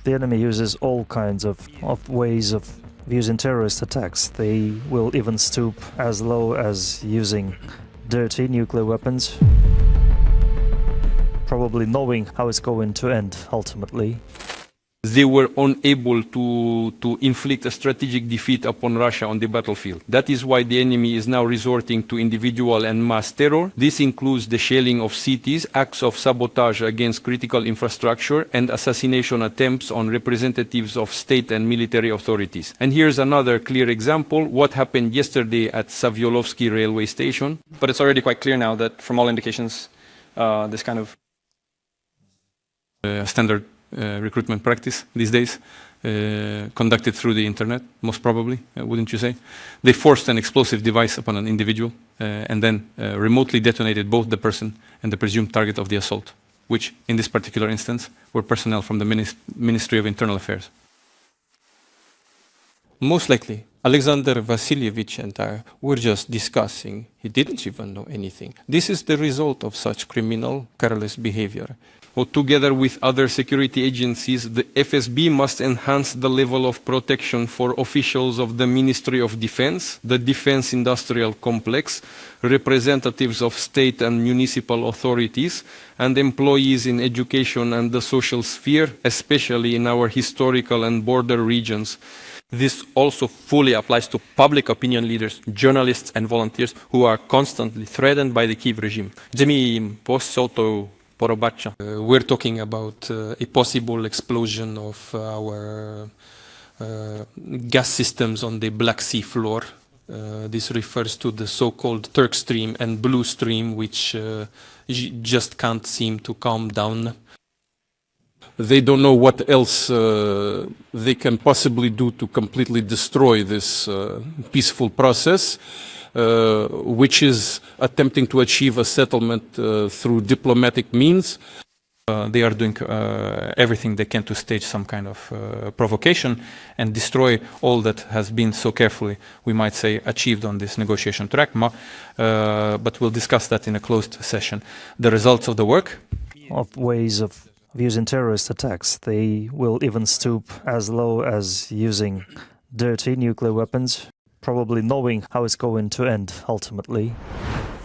the enemy uses all kinds of ways of using terrorist attacks. They will even stoop as low as using dirty nuclear weapons, probably knowing how it's going to end ultimately. They were unable to inflict a strategic defeat upon Russia on the battlefield. That is why the enemy is now resorting to individual and mass terror. This includes the shelling of cities, acts of sabotage against critical infrastructure, and assassination attempts on representatives of state and military authorities. And here's another clear example, what happened yesterday at Savyolovsky railway station. But it's already quite clear now that, from all indications, this kind of standard recruitment practice these days, conducted through the internet, most probably, wouldn't you say? They forced an explosive device upon an individual and then remotely detonated both the person and the presumed target of the assault, which in this particular instance were personnel from the Ministry of Internal Affairs. Most likely, Alexander Vasilievich and I were just discussing. He didn't even know anything. This is the result of such criminal, careless behavior. Together with other security agencies, the FSB must enhance the level of protection for officials of the Ministry of Defense, the Defense Industrial Complex, representatives of state and municipal authorities, and employees in education and the social sphere, especially in our historical and border regions. This also fully applies to public opinion leaders, journalists and volunteers who are constantly threatened by the Kyiv regime. We're talking about a possible explosion of our gas systems on the Black Sea floor. This refers to the so-called Turk Stream and Blue Stream, which just can't seem to calm down. They don't know what else they can possibly do to completely destroy this peaceful process, which is attempting to achieve a settlement through diplomatic means. They are doing everything they can to stage some kind of provocation and destroy all that has been so carefully, we might say, achieved on this negotiation track. But we'll discuss that in a closed session. The results of the work? Of ways of using terrorist attacks. They will even stoop as low as using dirty nuclear weapons, probably knowing how it's going to end ultimately.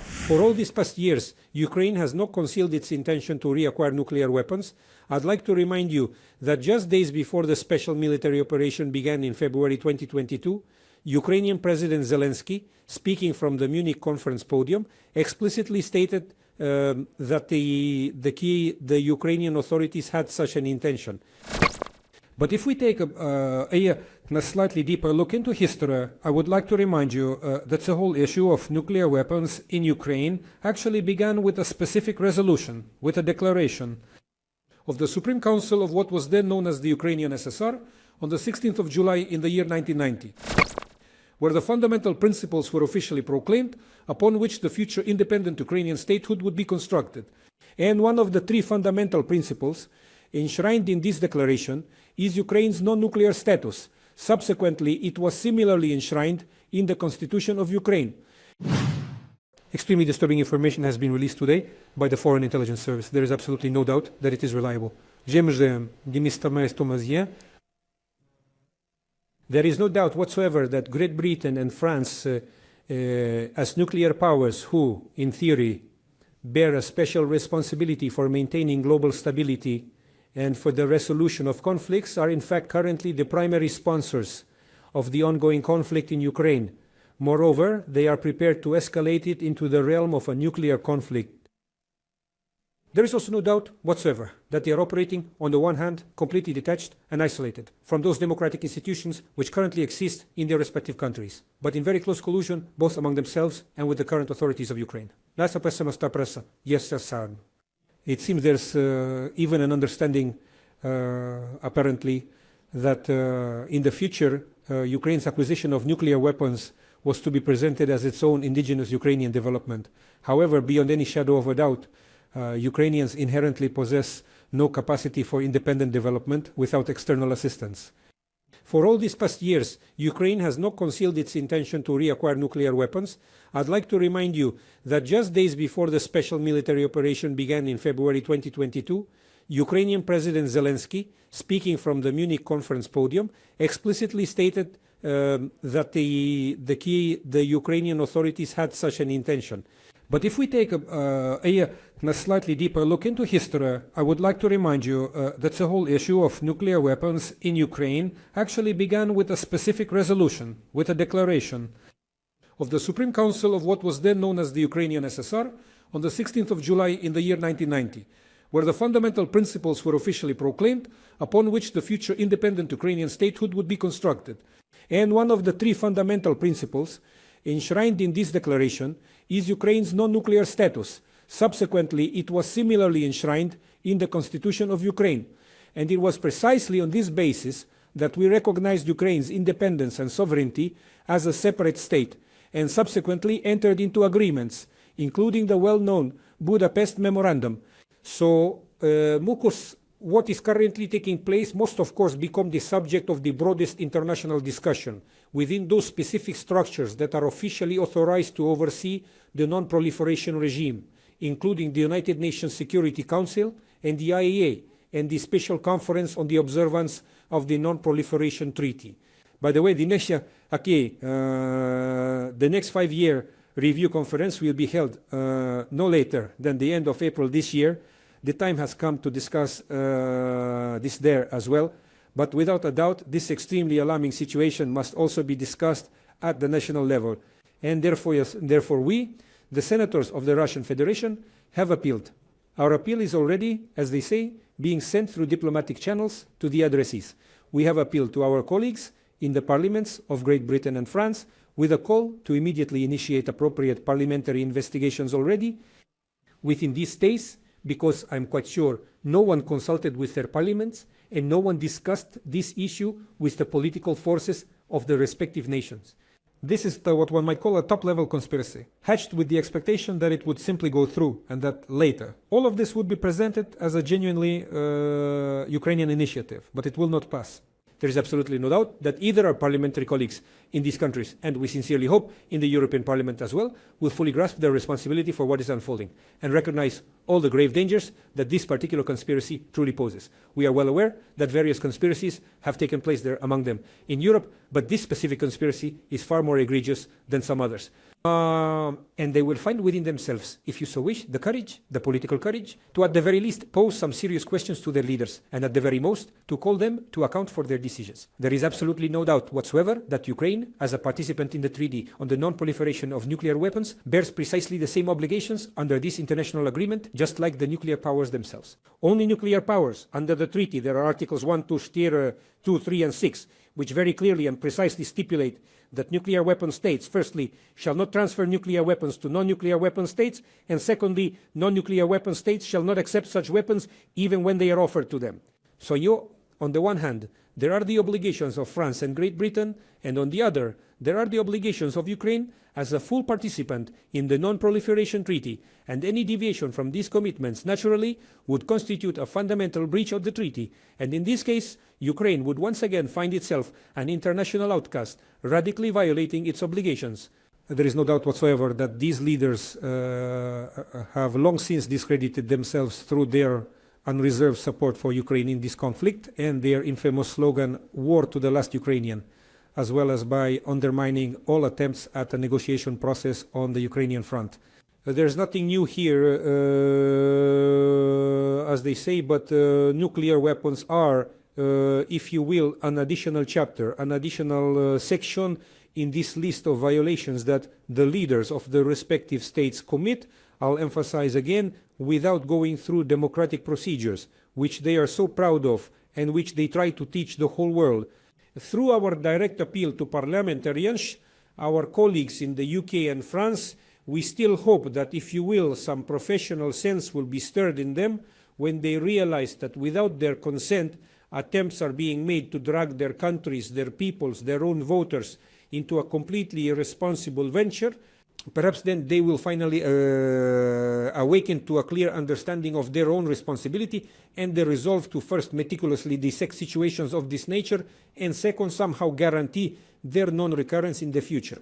For all these past years, Ukraine has not concealed its intention to reacquire nuclear weapons. I'd like to remind you that just days before the special military operation began in February 2022, Ukrainian President Zelensky, speaking from the Munich conference podium, explicitly stated that the Ukrainian authorities had such an intention. But if we take a slightly deeper look into history, I would like to remind you that the whole issue of nuclear weapons in Ukraine actually began with a specific resolution, with a declaration of the Supreme Council of what was then known as the Ukrainian SSR on the 16th of July in the year 1990, where the fundamental principles were officially proclaimed upon which the future independent Ukrainian statehood would be constructed. And one of the three fundamental principles enshrined in this declaration is Ukraine's non-nuclear status. Subsequently, it was similarly enshrined in the Constitution of Ukraine. Extremely disturbing information has been released today by the Foreign Intelligence Service. There is absolutely no doubt that it is reliable. There is no doubt whatsoever that Great Britain and France, as nuclear powers who, in theory, bear a special responsibility for maintaining global stability and for the resolution of conflicts, are in fact currently the primary sponsors of the ongoing conflict in Ukraine. Moreover, they are prepared to escalate it into the realm of a nuclear conflict. There is also no doubt whatsoever that they are operating, on the one hand, completely detached and isolated from those democratic institutions which currently exist in their respective countries, but in very close collusion both among themselves and with the current authorities of Ukraine. It seems there's even an understanding, apparently, that in the future, Ukraine's acquisition of nuclear weapons was to be presented as its own indigenous Ukrainian development. However, beyond any shadow of a doubt, Ukrainians inherently possess no capacity for independent development without external assistance. For all these past years, Ukraine has not concealed its intention to reacquire nuclear weapons. I'd like to remind you that just days before the special military operation began in February 2022, Ukrainian President Zelensky, speaking from the Munich conference podium, explicitly stated that the Ukrainian authorities had such an intention. But if we take a slightly deeper look into history, I would like to remind you that the whole issue of nuclear weapons in Ukraine actually began with a specific resolution, with a declaration of the Supreme Council of what was then known as the Ukrainian SSR on the 16th of July in the year 1990, where the fundamental principles were officially proclaimed upon which the future independent Ukrainian statehood would be constructed. And one of the three fundamental principles enshrined in this declaration is Ukraine's non-nuclear status. Subsequently, it was similarly enshrined in the Constitution of Ukraine. And it was precisely on this basis that we recognized Ukraine's independence and sovereignty as a separate state, and subsequently entered into agreements, including the well-known Budapest Memorandum. So, Mukus, what is currently taking place must of course become the subject of the broadest international discussion within those specific structures that are officially authorized to oversee the non-proliferation regime, including the United Nations Security Council and the IAEA, and the Special Conference on the Observance of the Non-Proliferation Treaty. By the way, the next 5-year review conference will be held no later than the end of April this year. The time has come to discuss this there as well. But without a doubt, this extremely alarming situation must also be discussed at the national level. And therefore we, the senators of the Russian Federation, have appealed. Our appeal is already, as they say, being sent through diplomatic channels to the adversaries. We have appealed to our colleagues in the parliaments of Great Britain and France with a call to immediately initiate appropriate parliamentary investigations already within these days, because I'm quite sure no one consulted with their parliaments and no one discussed this issue with the political forces of the respective nations. This is what one might call a top-level conspiracy, hatched with the expectation that it would simply go through and that later all of this would be presented as a genuinely Ukrainian initiative, but it will not pass. There is absolutely no doubt that either our parliamentary colleagues in these countries, and we sincerely hope in the European Parliament as well, will fully grasp their responsibility for what is unfolding and recognize all the grave dangers that this particular conspiracy truly poses. We are well aware that various conspiracies have taken place there among them in Europe, but this specific conspiracy is far more egregious than some others. And they will find within themselves, if you so wish, the courage, the political courage, to at the very least pose some serious questions to their leaders, and at the very most, to call them to account for their decisions. There is absolutely no doubt whatsoever that Ukraine, as a participant in the treaty on the non-proliferation of nuclear weapons, bears precisely the same obligations under this international agreement, just like the nuclear powers themselves. Only nuclear powers under the treaty, there are Articles 1, 2, 3, and 6, which very clearly and precisely stipulate that nuclear weapon states, firstly, shall not transfer nuclear weapons to non-nuclear weapon states, and secondly, non-nuclear weapon states shall not accept such weapons even when they are offered to them. So on the one hand, there are the obligations of France and Great Britain, and on the other, there are the obligations of Ukraine as a full participant in the non-proliferation treaty, and any deviation from these commitments naturally would constitute a fundamental breach of the treaty, and in this case, Ukraine would once again find itself an international outcast, radically violating its obligations. There is no doubt whatsoever that these leaders have long since discredited themselves through their unreserved support for Ukraine in this conflict and their infamous slogan, "War to the last Ukrainian," as well as by undermining all attempts at a negotiation process on the Ukrainian front. There's nothing new here, as they say, but nuclear weapons are, if you will, an additional chapter, an additional section in this list of violations that the leaders of the respective states commit. I'll emphasize again, without going through democratic procedures, which they are so proud of and which they try to teach the whole world. Through our direct appeal to parliamentarians, our colleagues in the UK and France, we still hope that, if you will, some professional sense will be stirred in them when they realize that without their consent, attempts are being made to drag their countries, their peoples, their own voters into a completely irresponsible venture. Perhaps then they will finally awaken to a clear understanding of their own responsibility and the resolve to first meticulously dissect situations of this nature and second somehow guarantee their non-recurrence in the future.